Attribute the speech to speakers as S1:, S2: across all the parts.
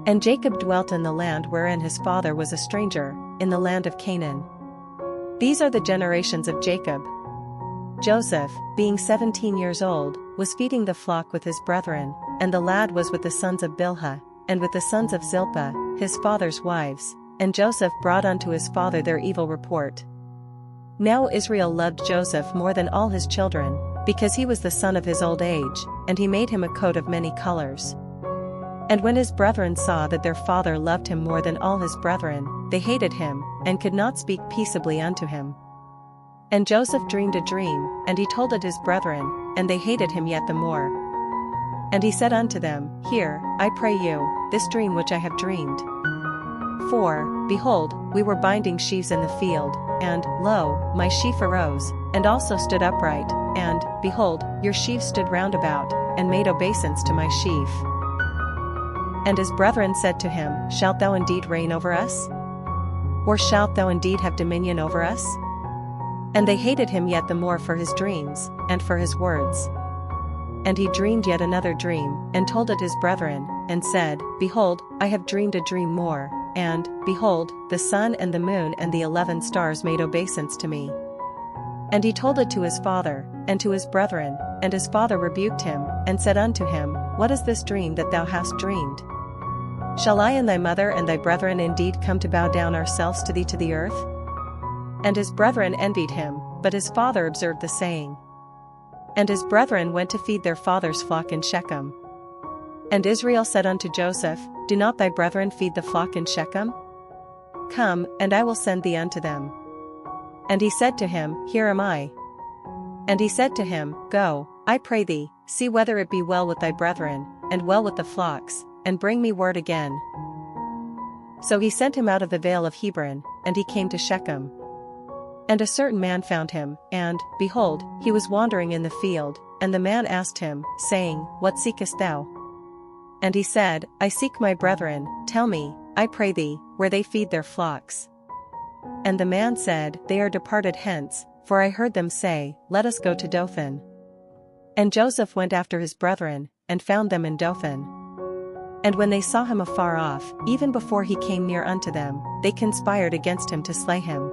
S1: And Jacob dwelt in the land wherein his father was a stranger, in the land of Canaan. These are the generations of Jacob. Joseph, being 17 years old, was feeding the flock with his brethren, and the lad was with the sons of Bilhah, and with the sons of Zilpah, his father's wives, and Joseph brought unto his father their evil report. Now Israel loved Joseph more than all his children, because he was the son of his old age, and he made him a coat of many colors. And when his brethren saw that their father loved him more than all his brethren, they hated him, and could not speak peaceably unto him. And Joseph dreamed a dream, and he told it his brethren, and they hated him yet the more. And he said unto them, Hear, I pray you, this dream which I have dreamed. For, behold, we were binding sheaves in the field, and, lo, my sheaf arose, and also stood upright, and, behold, your sheaves stood round about, and made obeisance to my sheaf. And his brethren said to him, Shalt thou indeed reign over us? Or shalt thou indeed have dominion over us? And they hated him yet the more for his dreams, and for his words. And he dreamed yet another dream, and told it his brethren, and said, Behold, I have dreamed a dream more, and, behold, the sun and the moon and the 11 stars made obeisance to me. And he told it to his father, and to his brethren, and his father rebuked him, and said unto him, What is this dream that thou hast dreamed? Shall I and thy mother and thy brethren indeed come to bow down ourselves to thee to the earth? And his brethren envied him, but his father observed the saying. And his brethren went to feed their father's flock in Shechem. And Israel said unto Joseph, Do not thy brethren feed the flock in Shechem? Come, and I will send thee unto them. And he said to him, Here am I. And he said to him, Go, I pray thee, see whether it be well with thy brethren, and well with the flocks, and bring me word again. So he sent him out of the vale of Hebron, and he came to Shechem. And a certain man found him, and, behold, he was wandering in the field, and the man asked him, saying, What seekest thou? And he said, I seek my brethren, tell me, I pray thee, where they feed their flocks. And the man said, They are departed hence, for I heard them say, Let us go to Dothan. And Joseph went after his brethren, and found them in Dothan. And when they saw him afar off, even before he came near unto them, they conspired against him to slay him.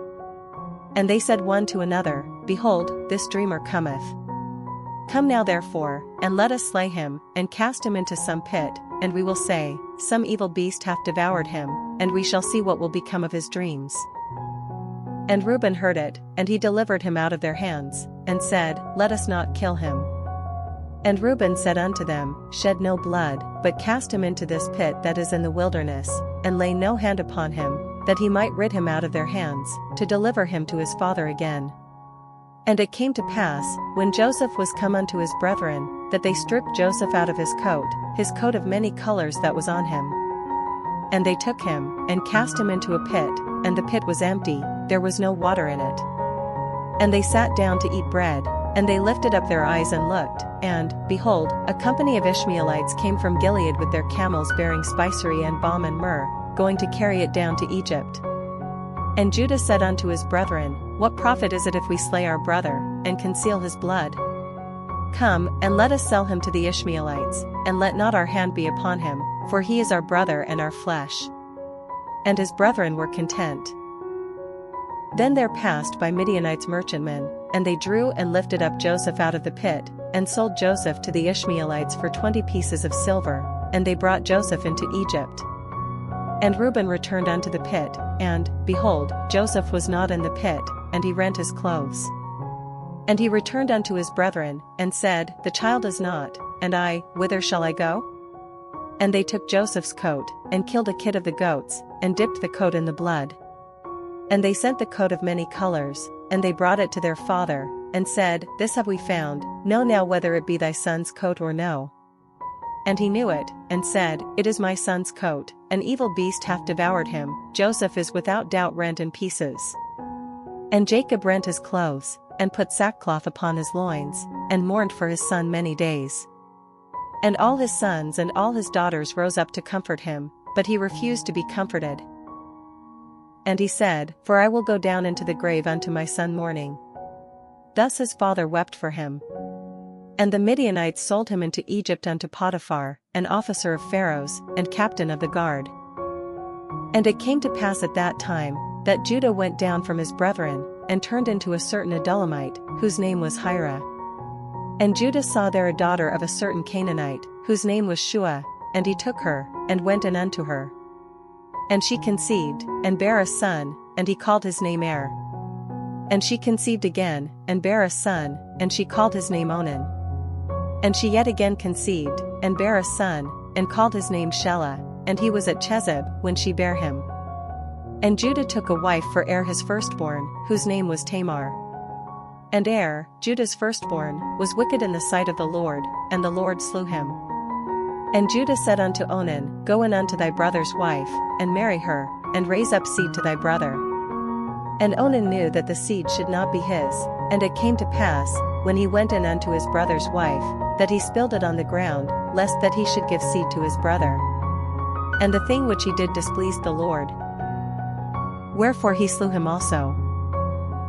S1: And they said one to another, Behold, this dreamer cometh. Come now therefore, and let us slay him, and cast him into some pit, and we will say, Some evil beast hath devoured him, and we shall see what will become of his dreams. And Reuben heard it, and he delivered him out of their hands, and said, Let us not kill him. And Reuben said unto them, Shed no blood, but cast him into this pit that is in the wilderness, and lay no hand upon him, that he might rid him out of their hands, to deliver him to his father again. And it came to pass, when Joseph was come unto his brethren, that they stripped Joseph out of his coat of many colors that was on him. And they took him, and cast him into a pit, and the pit was empty, there was no water in it. And they sat down to eat bread, and they lifted up their eyes and looked, and, behold, a company of Ishmaelites came from Gilead with their camels bearing spicery and balm and myrrh, going to carry it down to Egypt. And Judah said unto his brethren, What profit is it if we slay our brother, and conceal his blood? Come, and let us sell him to the Ishmaelites, and let not our hand be upon him, for he is our brother and our flesh. And his brethren were content. Then there passed by Midianites merchantmen, and they drew and lifted up Joseph out of the pit, and sold Joseph to the Ishmaelites for 20 pieces of silver, and they brought Joseph into Egypt. And Reuben returned unto the pit, and, behold, Joseph was not in the pit, and he rent his clothes. And he returned unto his brethren, and said, The child is not, and I, whither shall I go? And they took Joseph's coat, and killed a kid of the goats, and dipped the coat in the blood. And they sent the coat of many colors, and they brought it to their father, and said, This have we found, know now whether it be thy son's coat or no. And he knew it, and said, It is my son's coat, an evil beast hath devoured him, Joseph is without doubt rent in pieces. And Jacob rent his clothes, and put sackcloth upon his loins, and mourned for his son many days. And all his sons and all his daughters rose up to comfort him, but he refused to be comforted. And he said, For I will go down into the grave unto my son mourning. Thus his father wept for him. And the Midianites sold him into Egypt unto Potiphar, an officer of Pharaoh's, and captain of the guard. And it came to pass at that time, that Judah went down from his brethren, and turned into a certain Adullamite, whose name was Hira. And Judah saw there a daughter of a certain Canaanite, whose name was Shua, and he took her, and went in unto her. And she conceived, and bare a son, and he called his name Er. And she conceived again, and bare a son, and she called his name Onan. And she yet again conceived, and bare a son, and called his name Shelah, and he was at Chezib when she bare him. And Judah took a wife for Er his firstborn, whose name was Tamar. And Er, Judah's firstborn, was wicked in the sight of the Lord, and the Lord slew him. And Judah said unto Onan, Go in unto thy brother's wife, and marry her, and raise up seed to thy brother. And Onan knew that the seed should not be his, and it came to pass, when he went in unto his brother's wife, that he spilled it on the ground, lest that he should give seed to his brother. And the thing which he did displeased the Lord. Wherefore he slew him also.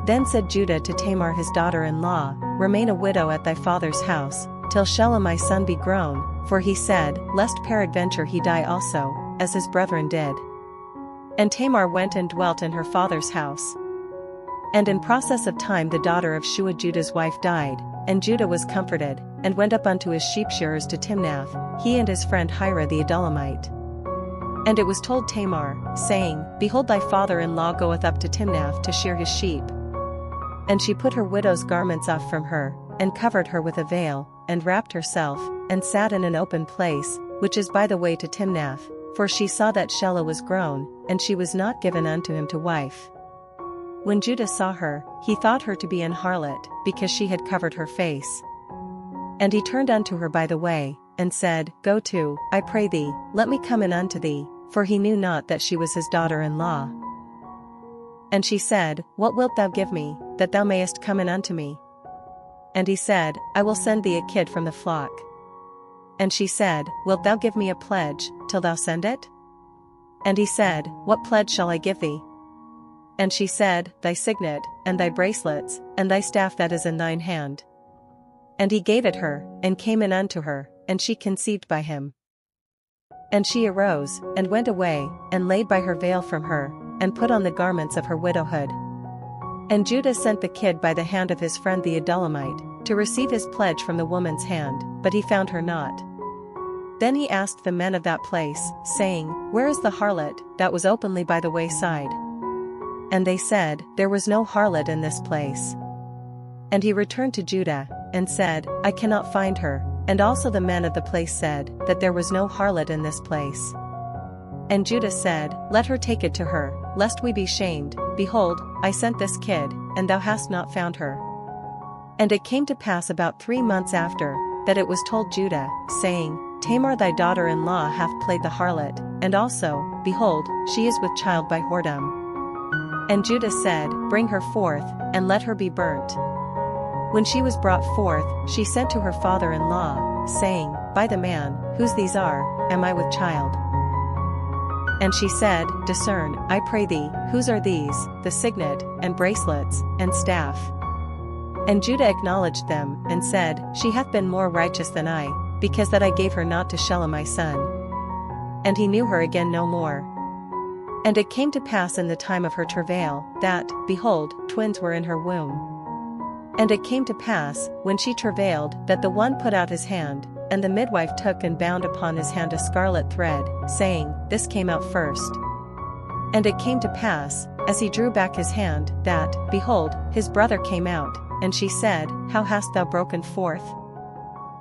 S1: Then said Judah to Tamar his daughter-in-law, Remain a widow at thy father's house, till Shelah my son be grown, for he said, Lest peradventure he die also, as his brethren did. And Tamar went and dwelt in her father's house. And in process of time the daughter of Shua Judah's wife died, and Judah was comforted, and went up unto his sheep-shearers to Timnath, he and his friend Hira the Adullamite. And it was told Tamar, saying, Behold thy father-in-law goeth up to Timnath to shear his sheep. And she put her widow's garments off from her, and covered her with a veil, and wrapped herself, and sat in an open place, which is by the way to Timnath, for she saw that Shelah was grown, and she was not given unto him to wife. When Judah saw her, he thought her to be an harlot, because she had covered her face. And he turned unto her by the way, and said, Go to, I pray thee, let me come in unto thee, for he knew not that she was his daughter-in-law. And she said, What wilt thou give me, that thou mayest come in unto me? And he said, I will send thee a kid from the flock. And she said, Wilt thou give me a pledge, till thou send it? And he said, What pledge shall I give thee? And she said, Thy signet, and thy bracelets, and thy staff that is in thine hand. And he gave it her, and came in unto her, and she conceived by him. And she arose, and went away, and laid by her veil from her, and put on the garments of her widowhood. And Judah sent the kid by the hand of his friend the Adullamite, to receive his pledge from the woman's hand, but he found her not. Then he asked the men of that place, saying, Where is the harlot, that was openly by the wayside? And they said, There was no harlot in this place. And he returned to Judah, and said, I cannot find her, and also the men of the place said, that there was no harlot in this place. And Judah said, Let her take it to her, lest we be shamed, behold, I sent this kid, and thou hast not found her. And it came to pass about 3 months after, that it was told Judah, saying, Tamar thy daughter-in-law hath played the harlot, and also, behold, she is with child by whoredom. And Judah said, Bring her forth, and let her be burnt. When she was brought forth, she sent to her father-in-law, saying, By the man, whose these are, am I with child? And she said, Discern, I pray thee, whose are these, the signet, and bracelets, and staff? And Judah acknowledged them, and said, She hath been more righteous than I, because that I gave her not to Shelah my son. And he knew her again no more. And it came to pass in the time of her travail, that, behold, twins were in her womb. And it came to pass, when she travailed, that the one put out his hand, and the midwife took and bound upon his hand a scarlet thread, saying, This came out first. And it came to pass, as he drew back his hand, that, behold, his brother came out, and she said, How hast thou broken forth?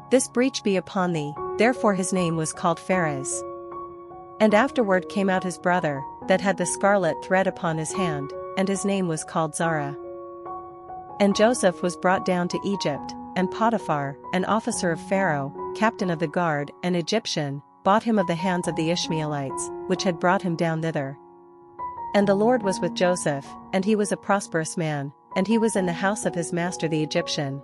S1: This breach be upon thee, therefore his name was called Pharez. And afterward came out his brother, that had the scarlet thread upon his hand, and his name was called Zara. And Joseph was brought down to Egypt, and Potiphar, an officer of Pharaoh, captain of the guard, an Egyptian, bought him of the hands of the Ishmaelites, which had brought him down thither. And the Lord was with Joseph, and he was a prosperous man, and he was in the house of his master the Egyptian.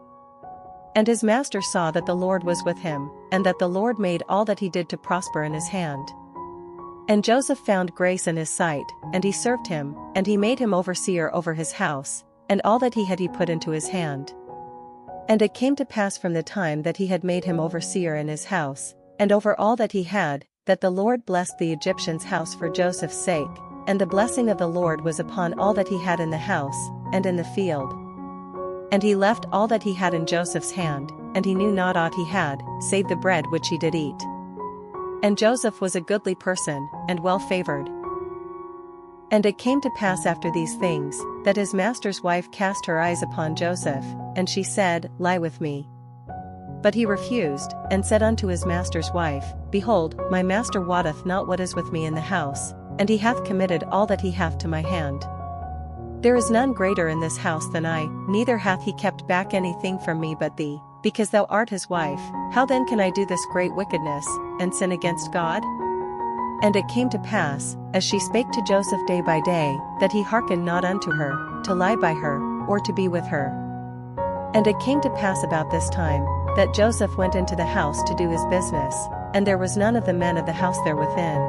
S1: And his master saw that the Lord was with him, and that the Lord made all that he did to prosper in his hand. And Joseph found grace in his sight, and he served him, and he made him overseer over his house, and all that he had he put into his hand. And it came to pass from the time that he had made him overseer in his house, and over all that he had, that the Lord blessed the Egyptian's house for Joseph's sake, and the blessing of the Lord was upon all that he had in the house, and in the field. And he left all that he had in Joseph's hand, and he knew not aught he had, save the bread which he did eat. And Joseph was a goodly person, and well favored. And it came to pass after these things, that his master's wife cast her eyes upon Joseph, and she said, Lie with me. But he refused, and said unto his master's wife, Behold, my master wotteth not what is with me in the house, and he hath committed all that he hath to my hand. There is none greater in this house than I, neither hath he kept back anything from me but thee, because thou art his wife. How then can I do this great wickedness, and sin against God? And it came to pass, as she spake to Joseph day by day, that he hearkened not unto her, to lie by her, or to be with her. And it came to pass about this time, that Joseph went into the house to do his business, and there was none of the men of the house there within.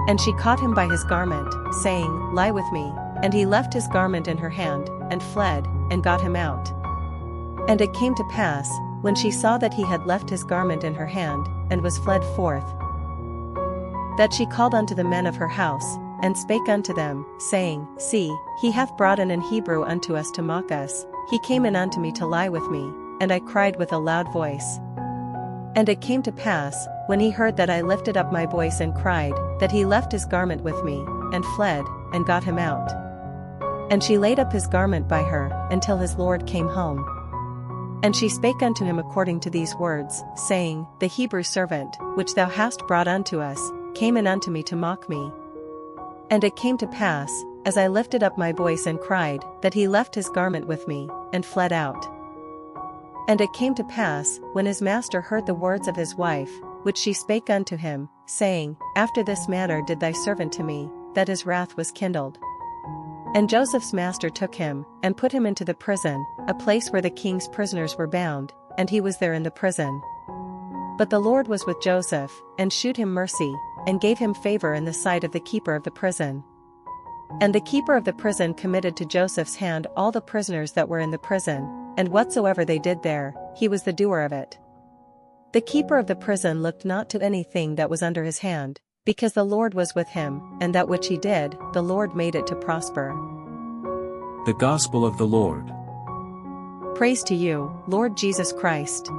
S1: And she caught him by his garment, saying, Lie with me. And he left his garment in her hand, and fled, and got him out. And it came to pass, when she saw that he had left his garment in her hand, and was fled forth, that she called unto the men of her house, and spake unto them, saying, See, he hath brought in an Hebrew unto us to mock us. He came in unto me to lie with me, and I cried with a loud voice. And it came to pass, when he heard that I lifted up my voice and cried, that he left his garment with me, and fled, and got him out. And she laid up his garment by her, until his lord came home. And she spake unto him according to these words, saying, The Hebrew servant, which thou hast brought unto us, came in unto me to mock me. And it came to pass, as I lifted up my voice and cried, that he left his garment with me, and fled out. And it came to pass, when his master heard the words of his wife, which she spake unto him, saying, After this manner did thy servant to me, that his wrath was kindled. And Joseph's master took him, and put him into the prison, a place where the king's prisoners were bound, and he was there in the prison. But the Lord was with Joseph, and shewed him mercy, and gave him favor in the sight of the keeper of the prison. And the keeper of the prison committed to Joseph's hand all the prisoners that were in the prison, and whatsoever they did there, he was the doer of it. The keeper of the prison looked not to anything that was under his hand, because the Lord was with him, and that which he did, the Lord made it to prosper.
S2: The Gospel of the Lord.
S1: Praise to you, Lord Jesus Christ.